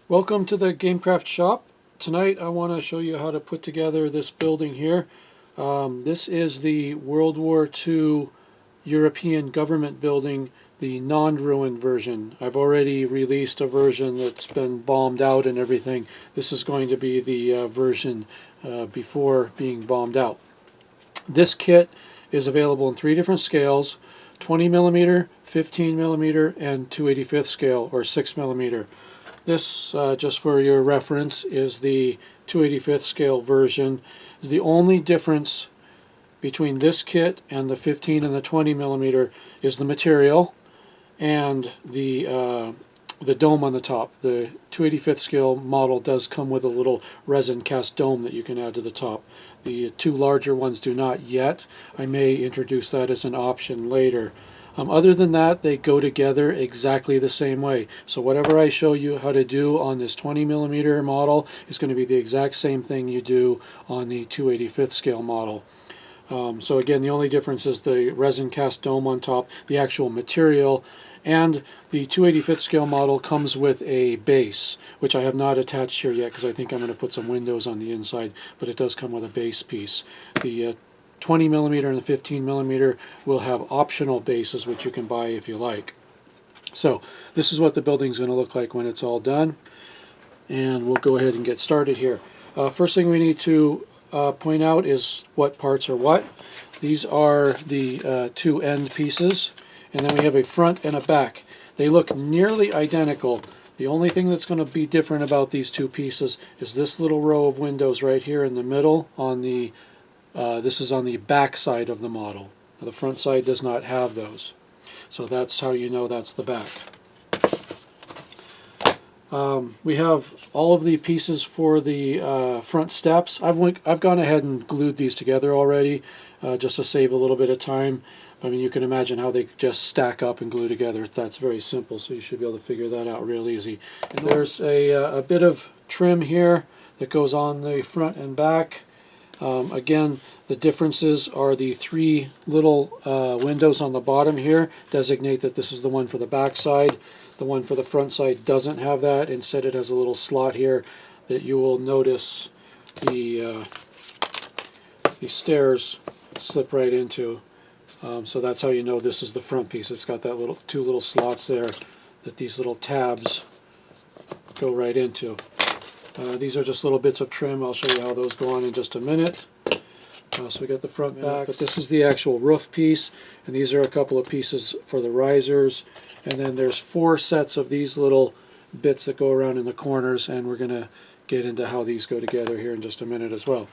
Welcome to the GameCraft shop. Tonight I want to show you how to put together this building here. This is the World War II European government building, the non-ruined version. I've already released a version that's been bombed out and everything. This is going to be the version before being bombed out. This kit is available in 3 different scales: 20mm, 15mm, and 2/85 scale, or 6mm. This, just for your reference, is the 2/85 scale version. The only difference between this kit and the 15 and the 20mm is the material and the dome on the top. The 2/85 scale model does come with a little resin cast dome that you can add to the top. The 2 larger ones do not yet. I may introduce that as an option later. Other than that, they go together exactly the same way. So whatever I show you how to do on this 20mm model is going to be the exact same thing you do on the 2/85 scale model. So again, the only difference is the resin cast dome on top, the actual material, and the 2/85 scale model comes with a base, which I have not attached here yet because I think I'm going to put some windows on the inside, but it does come with a base piece. The 20mm and the 15mm will have optional bases which you can buy if you like. So this is what the building's going to look like when it's all done, and we'll go ahead and get started here. First thing we need to point out is what parts are what. These are the 2 end pieces, and then we have a front and a back. They look nearly identical. The only thing that's going to be different about these 2 pieces is this little row of windows right here in the middle on the this is on the back side of the model. Now, the front side does not have those. So that's how you know that's the back. We have all of the pieces for the front steps. I've gone ahead and glued these together already just to save a little bit of time. I mean, you can imagine how they just stack up and glue together. That's very simple, so you should be able to figure that out real easy. And there's a bit of trim here that goes on the front and back. Again, the differences are the 3 little windows on the bottom here designate that this is the one for the back side. The one for the front side doesn't have that. Instead, it has a little slot here that you will notice the stairs slip right into. So that's how you know this is the front piece. It's got that 2 little slots there that these little tabs go right into. These are just little bits of trim. I'll show you how those go on in just a minute. So we got the front, back, but this is the actual roof piece, and these are a couple of pieces for the risers, and then there's 4 sets of these little bits that go around in the corners, and we're going to get into how these go together here in just a minute as well.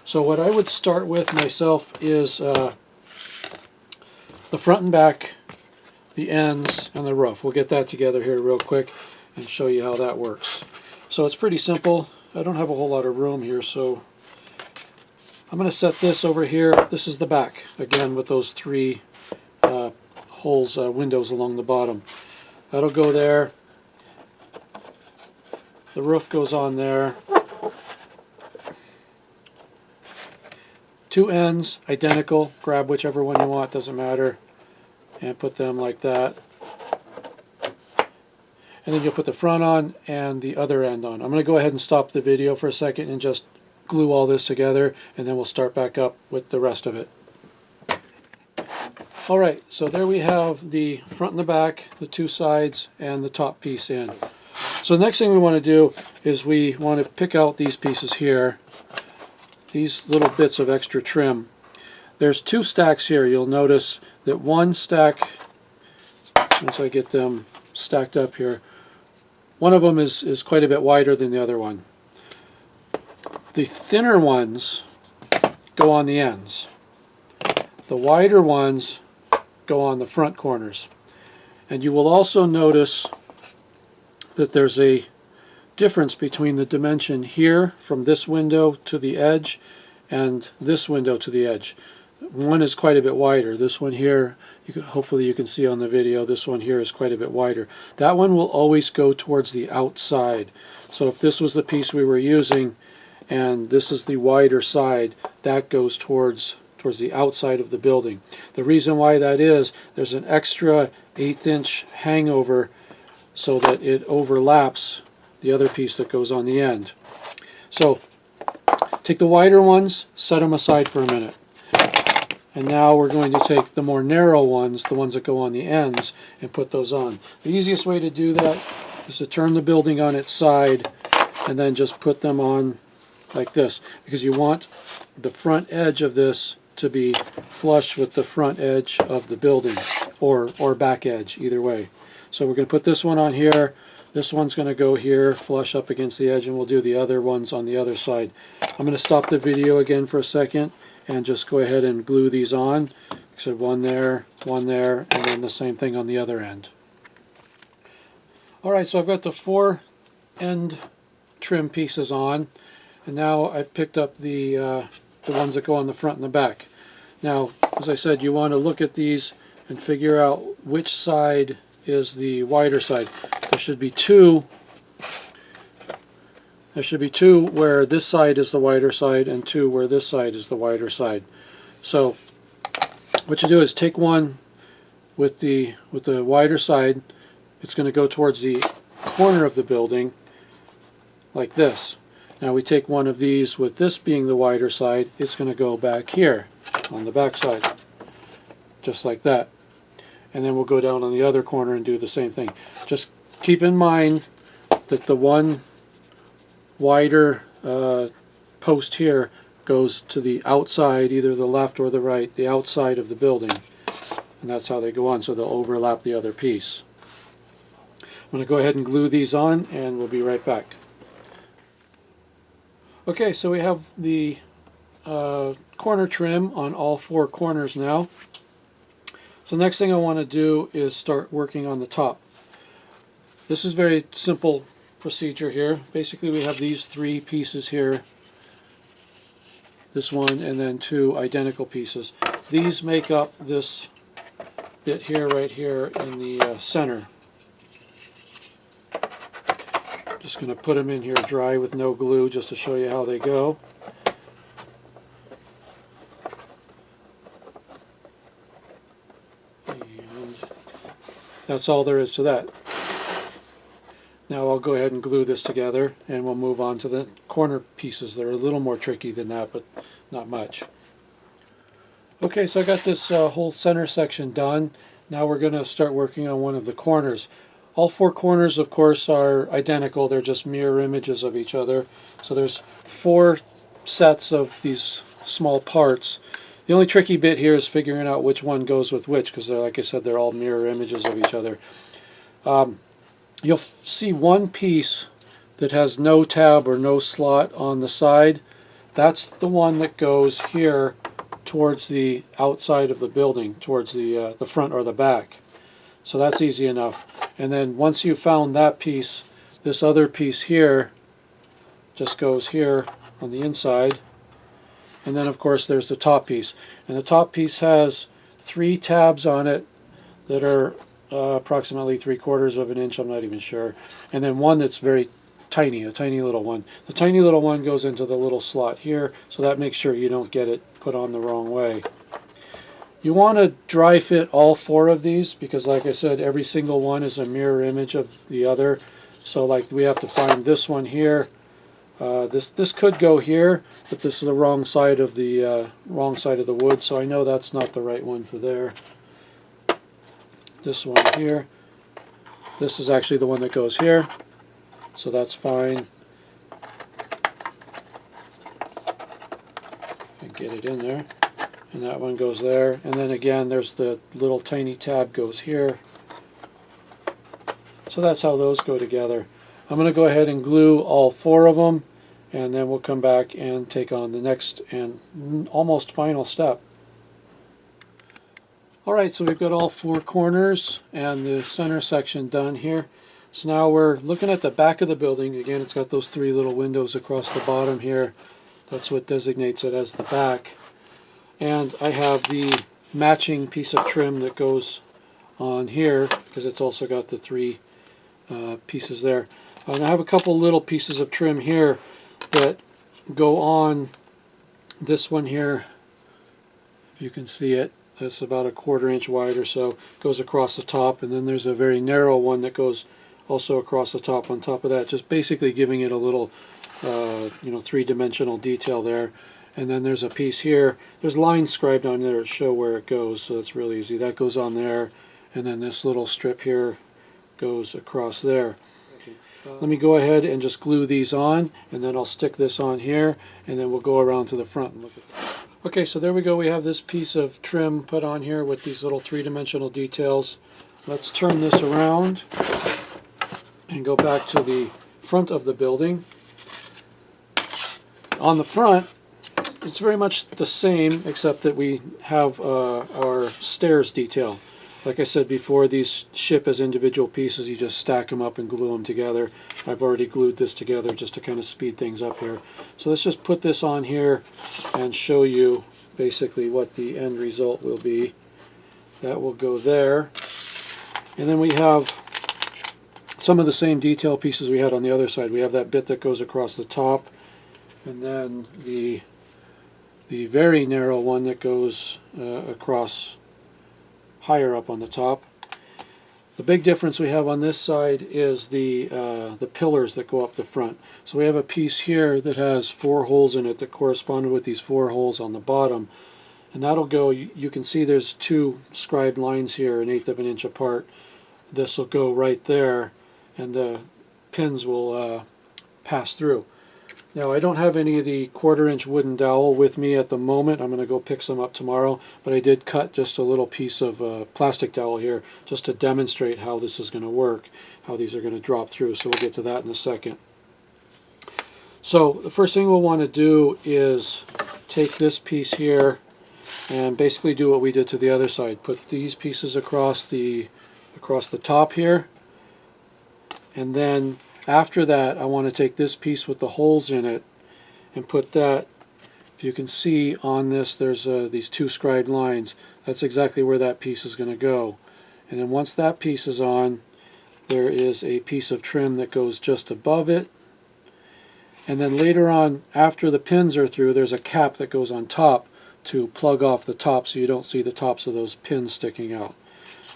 So what I would start with myself is the front and back, the ends, and the roof. We'll get that together here real quick and show you how that works. So it's pretty simple. I don't have a whole lot of room here, so I'm going to set this over here. This is the back, again with those 3 holes, windows along the bottom. That'll go there. The roof goes on there. 2 ends, identical. Grab whichever one you want, doesn't matter, and put them like that. And then you'll put the front on and the other end on. I'm going to go ahead and stop the video for a second and just glue all this together, and then we'll start back up with the rest of it. Alright, so there we have the front and the back, the 2 sides, and the top piece in. So the next thing we want to do is we want to pick out these pieces here, these little bits of extra trim. There's 2 stacks here. You'll notice that one stack, once I get them stacked up here, one of them is quite a bit wider than the other one. The thinner ones go on the ends. The wider ones go on the front corners. And you will also notice that there's a difference between the dimension here from this window to the edge and this window to the edge. One is quite a bit wider. This one here, hopefully you can see on the video, this one here is quite a bit wider. That one will always go towards the outside. So if this was the piece we were using and this is the wider side, that goes towards the outside of the building. The reason why that is, there's an extra 1/8 inch hangover so that it overlaps the other piece that goes on the end. So take the wider ones, set them aside for a minute. And now we're going to take the more narrow ones, the ones that go on the ends, and put those on. The easiest way to do that is to turn the building on its side and then just put them on like this, because you want the front edge of this to be flush with the front edge of the building, or back edge, either way. So we're going to put this one on here, this one's going to go here, flush up against the edge, and we'll do the other ones on the other side. I'm going to stop the video again for a second and just go ahead and glue these on. So one there, and then the same thing on the other end. Alright, so I've got the 4 end trim pieces on, and now I've picked up the ones that go on the front and the back. Now, as I said, you want to look at these and figure out which side is the wider side. There should be two where this side is the wider side and 2 where this side is the wider side. So what you do is take one with the wider side. It's going to go towards the corner of the building like this. Now we take one of these with this being the wider side, it's going to go back here on the back side, just like that. And then we'll go down on the other corner and do the same thing. Just keep in mind that the one wider post here goes to the outside, either the left or the right, the outside of the building. And that's how they go on, so they'll overlap the other piece. I'm going to go ahead and glue these on, and we'll be right back. Okay, so we have the corner trim on all 4 corners now. So the next thing I want to do is start working on the top. This is very simple procedure here. Basically we have these 3 pieces here, this one, and then 2 identical pieces. These make up this bit here, right here in the center. Just going to put them in here dry with no glue just to show you how they go. And that's all there is to that. Now I'll go ahead and glue this together, and we'll move on to the corner pieces. They're a little more tricky than that, but not much. Okay, so I got this whole center section done. Now we're going to start working on one of the corners. All 4 corners, of course, are identical. They're just mirror images of each other. So there's 4 sets of these small parts. The only tricky bit here is figuring out which one goes with which, because like I said, they're all mirror images of each other. You'll see one piece that has no tab or no slot on the side. That's the one that goes here towards the outside of the building, towards the front or the back. So that's easy enough. And then once you've found that piece, this other piece here just goes here on the inside. And then of course there's the top piece. And the top piece has 3 tabs on it that are approximately 3/4 of an inch, I'm not even sure. And then one that's very tiny, a tiny little one. The tiny little one goes into the little slot here, so that makes sure you don't get it put on the wrong way. You want to dry fit all 4 of these, because like I said, every single one is a mirror image of the other. So like we have to find this one here. This could go here, but this is the wrong side of the wood, so I know that's not the right one for there. This one here. This is actually the one that goes here, so that's fine. And get it in there. And that one goes there. And then again, there's the little tiny tab goes here. So that's how those go together. I'm going to go ahead and glue all 4 of them, and then we'll come back and take on the next and almost final step. Alright, so we've got all 4 corners and the center section done here. So now we're looking at the back of the building. Again, it's got those 3 little windows across the bottom here. That's what designates it as the back. And I have the matching piece of trim that goes on here, because it's also got the 3 pieces there. And I have a couple little pieces of trim here that go on this one here. If you can see it, it's about a 1/4 inch wide or so. Goes across the top, and then there's a very narrow one that goes also across the top on top of that, just basically giving it a little three-dimensional detail there. And then there's a piece here. There's lines scribed on there that show where it goes, so it's really easy. That goes on there, and then this little strip here goes across there. Let me go ahead and just glue these on, and then I'll stick this on here, and then we'll go around to the front and look at that. Okay, so there we go. We have this piece of trim put on here with these little three-dimensional details. Let's turn this around and go back to the front of the building. On the front, it's very much the same, except that we have our stairs detail. Like I said before, these ship as individual pieces. You just stack them up and glue them together. I've already glued this together just to kind of speed things up here. So let's just put this on here and show you basically what the end result will be. That will go there. And then we have some of the same detail pieces we had on the other side. We have that bit that goes across the top, and then the very narrow one that goes across higher up on the top. The big difference we have on this side is the pillars that go up the front. So we have a piece here that has 4 holes in it that correspond with these 4 holes on the bottom, and that'll go, you can see there's 2 scribed lines here 1/8 of an inch apart. This will go right there, and the pins will pass through. Now, I don't have any of the 1/4 inch wooden dowel with me at the moment. I'm going to go pick some up tomorrow, but I did cut just a little piece of plastic dowel here just to demonstrate how this is going to work, how these are going to drop through, so we'll get to that in a second. So the first thing we'll want to do is take this piece here and basically do what we did to the other side. Put these pieces across the top here, and then after that I want to take this piece with the holes in it and put that, if you can see on this, there's these 2 scribed lines. That's exactly where that piece is going to go. And then once that piece is on, there is a piece of trim that goes just above it. And then later on, after the pins are through, there's a cap that goes on top to plug off the top so you don't see the tops of those pins sticking out.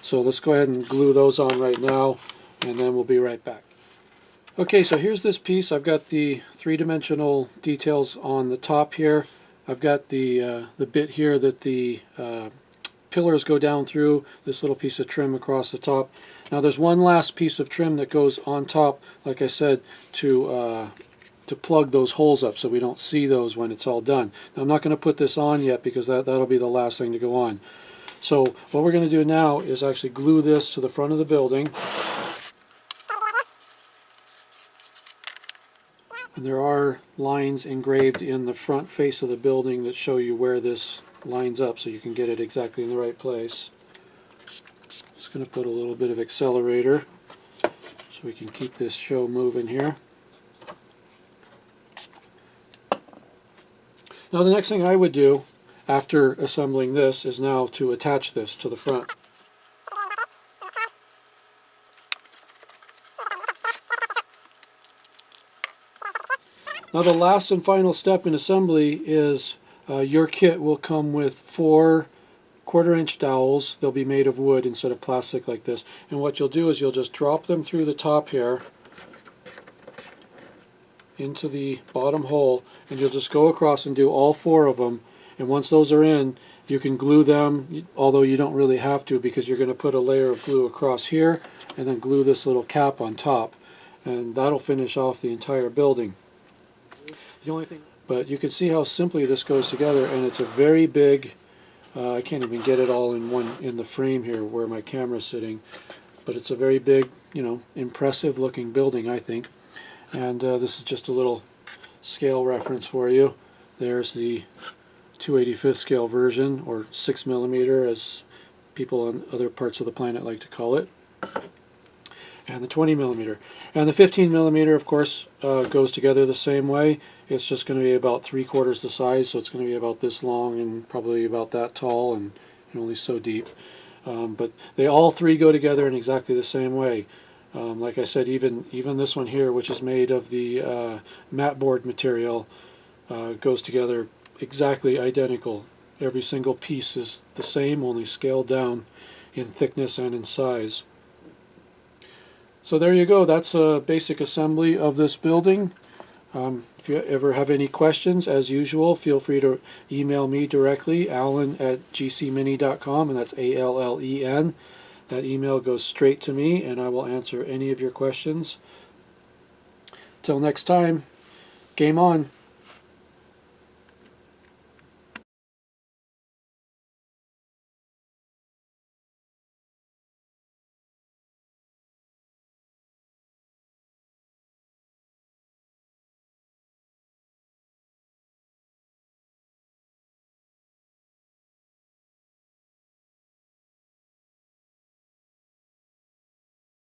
So let's go ahead and glue those on right now, and then we'll be right back. Okay, so here's this piece. I've got the 3-dimensional details on the top here. I've got the bit here that the pillars go down through, this little piece of trim across the top. Now there's one last piece of trim that goes on top, like I said, to plug those holes up so we don't see those when it's all done. Now I'm not going to put this on yet because that'll be the last thing to go on. So what we're going to do now is actually glue this to the front of the building. And there are lines engraved in the front face of the building that show you where this lines up so you can get it exactly in the right place. Just going to put a little bit of accelerator so we can keep this show moving here. Now the next thing I would do after assembling this is now to attach this to the front. Now the last and final step in assembly is your kit will come with 4 1/4 inch dowels. They'll be made of wood instead of plastic like this. And what you'll do is you'll just drop them through the top here into the bottom hole, and you'll just go across and do all 4 of them. And once those are in, you can glue them, although you don't really have to because you're going to put a layer of glue across here and then glue this little cap on top. And that'll finish off the entire building. But you can see how simply this goes together, and it's a very big, I can't even get it all in the frame here where my camera's sitting, but it's a very big, impressive looking building, I think. And this is just a little scale reference for you. There's the 2/85th scale version, or 6mm as people on other parts of the planet like to call it, and the 20mm. And the 15mm, of course, goes together the same way. It's just going to be about 3/4 the size, so it's going to be about this long and probably about that tall and only so deep. But they all 3 go together in exactly the same way. Like I said, even this one here, which is made of the mat board material, goes together exactly identical. Every single piece is the same, only scaled down in thickness and in size. So there you go. That's a basic assembly of this building. If you ever have any questions, as usual, feel free to email me directly, allen@gcmini.com, and that's ALLEN. That email goes straight to me, and I will answer any of your questions. Till next time, game on.